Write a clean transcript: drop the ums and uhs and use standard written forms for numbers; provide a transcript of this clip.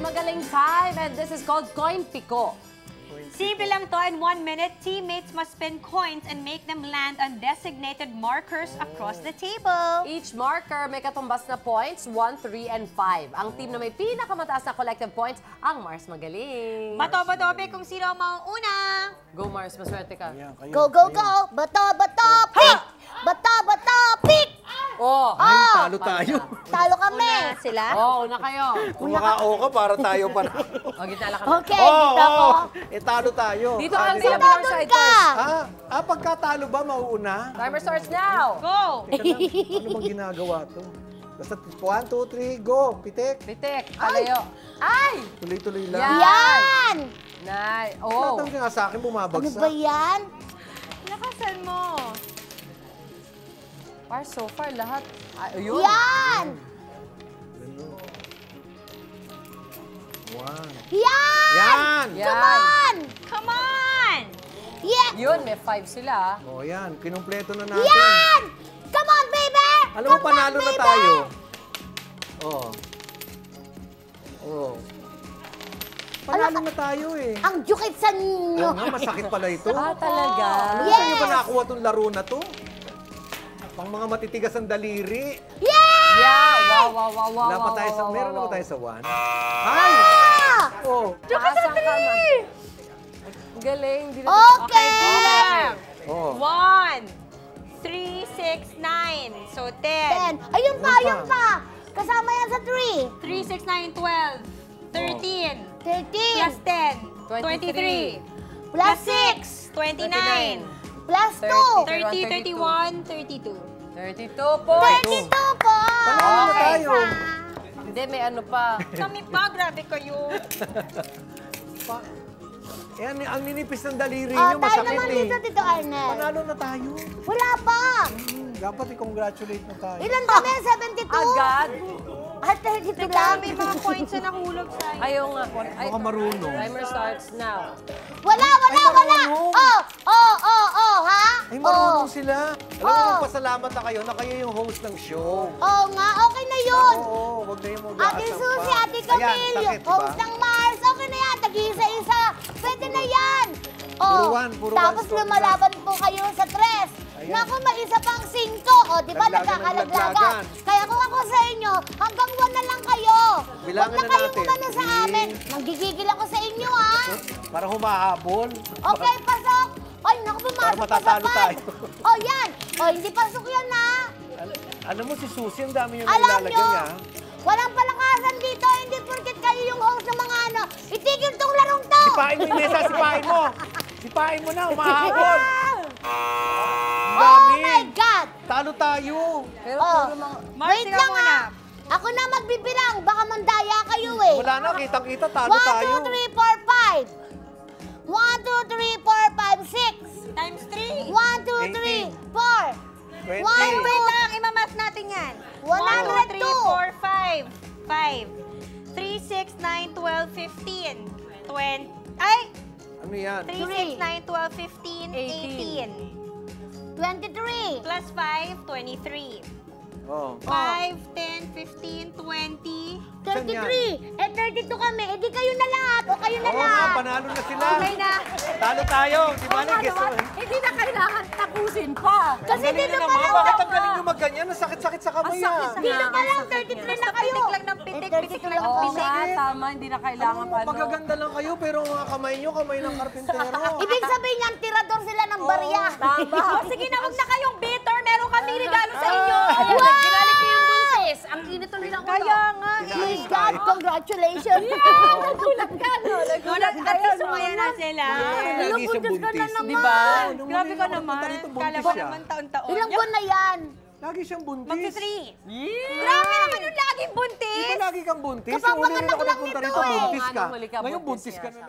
Magaling time, and this is called Coin Pico. Simple lang to. In 1 minute, teammates must spin coins and make them land on designated markers across the table. Each marker may katumbas na points, 1, 3, and 5. Ang team na may pinakamataas na collective points, ang Mars Magaling. Bato-batobe kung sino ang mauuna. Go Mars, maswerte ka. Go, go, go! Bato, bato, pick! Bato, bato, pick! Oh! Oh! Talo tayo. Talo kami! Una sila. Oh, una kayo. Kung maka-o ka, para tayo pa na. O, gitna lang kami. Okay, dito ako. Talo tayo. Dito ka lang Dito. sila bilang Doon side ka! first. Pagkatalo ba, mauuna? Timer starts now. Go! Teka lang, ano bang ginagawa to? Basta 1, 2, 3, go! Pitik! Pitik, palayo. Ay! Tuloy-tuloy lang. Yan. Yan! Nay, Lahat oh. ng nga sa akin Ano bumabagsak. ba yan? Lakasan mo. Par, so far, lahat. Ayun. Yan! Ganun. One. Yan! Yan! Yan. Come on! Come on! Yeah! Yun, may 5 sila. O yan, kinumpleto na natin. Yan! Come on, baby! Alam mo, Come panalo on, na baby! tayo. Oh. Oh. Panalo na tayo eh. Ang jukit sa inyo. Oo nga, masakit pala ito. Talaga. Alam mo, saan nyo ba nakakuha itong laro na to? Pang mga matitigas ang daliri. Yeah! Yeah, wow, wow, wow, wow. Wala pa tayo sa, wow, meron wow, na ba tayo wow. sa 1? Ay! Ah! Oh. Taas ang kamay. Galing. Di na Okay! Bilang. Oh. 1, 3, 6, 9. So, 10. 10. Ayun pa, ayun pa. Kasama yan sa 3. 3, 6, 9, 12. 13. 13. Plus 10. 23. Plus 6. 29. Plus 2. 30, 31, 32. 32 points. 32 po. Panalo na tayo. Hindi, may ano pa. Kami pa, grabe kayo. Eh, ang ninipis ng daliri Oh, nyo, tayo masakit naman eh. dito, Tito Arnel. Panalo na tayo. Wala pa. Dapat i-congratulate na tayo. Ilan kami? 72? Agad. At 32 Teka, lang. may mga points na nahulog sa'yo. Ayaw nga. Ay, Baka marunong. timer starts now. Wala, wala, Ay, wala. marunong. Ha? Ay, marunong Oh. sila. Alam mo, magpasalamat na kayo na kayo yung host ng show. Oo nga, okay na yun. Oo, wag na yung Ate mag-aasam Susie, pa. Ate Camille, Ayan, sakit, host diba? ng Mars, okay na yan. Tag-isa-isa. Pwede na yan. Puro one, puro tapos one, stop lumalaban po kayo sa 3. Ayan. Naku, may isa pang 5. O, di ba Laglagan ng nagkakalaglagan? laglagan. Kaya kung ako sa inyo, hanggang 1 na lang kayo. Bilangan Huwag na na kayong natin. umano sa amin. Manggigigil ako sa inyo, ha? Para humahabol. Okay, pasok. Ay, naku, Para pumasok pa sa matatalo pan. tayo. O, yan. O, hindi pasok yan, ha? Alam mo, si Susie, ang dami yung Alam nilalagyan nyo, niya. walang palakasan dito. Hindi porket kayo yung host ng mga ano. Itigil tong larong to. Sipain mo yung mesa, sipain mo. Sipain mo na, humahabol. Ang Oh dami. my God! Talo tayo. Pero Oh. puro mga... Mars, Wait ikaw lang, muna. ha? Ako na magbibilang. Baka mandaya kayo, eh. Wala na, kitang-kita, 1, talo tayo. 2, 3, 4, 5. 1, 2, 3, 4, 5, 6. Times 3. 1, 2, 3, 4. 20. Wait lang, imamas natin yan. 1, 2, 3, 102. 4, 5. 5. 3, 6, 9, 12, 15. 20. Ay! Ano yan? 3, 6, 9, 12, 15, 18. 23. Plus 5, 23. Oh. 5, 10, 15, 20. 33. Eh, 32 kami. Eh, di kayo na lahat. O kayo na Oo nga, lahat. panalo na sila. Okay na. Talo tayo. Di ba? Hindi na kailangan tapusin pa. Kasi Galing dito na pa naman. lang. Bakit ang galing nyo magganyan? Ang sakit-sakit sa kamay sakit ah. Dito pa lang. 33 na kayo. Pitik lang ng pitik, Eh, pitik 32 lang ng Oo pitik. nga, tama. Hindi na kailangan pa. Magaganda lang kayo, pero ang mga kamay nyo, kamay ng karpintero. Ibig sabihin niyan, tirador sila ng barya. Tama. O sige na, huwag na kayong bitter. Meron kami regalo sa inyo. Ayan, ginalit ko yung buntis. Ang init tuloy ng ulo. Kaya nga. My God, congratulations. Nagulat ka, no? Gulat at least sumaya na sila. Lagi siyang buntis. Di ba? Nung Grabe huli ka ako naman. nagpunta rito, Kala buntis ko siya. naman taon-taon. Ilang buwan na yan? Lagi siyang buntis. Magti-3. Yeah. Grabe naman yung laging Di buntis. ba lagi kang buntis? Kapapanganak Yung huli rin ako lang nagpunta nito rito, eh. buntis ka. Ano, huli ka, Ngayon buntis buntis ka niya. na.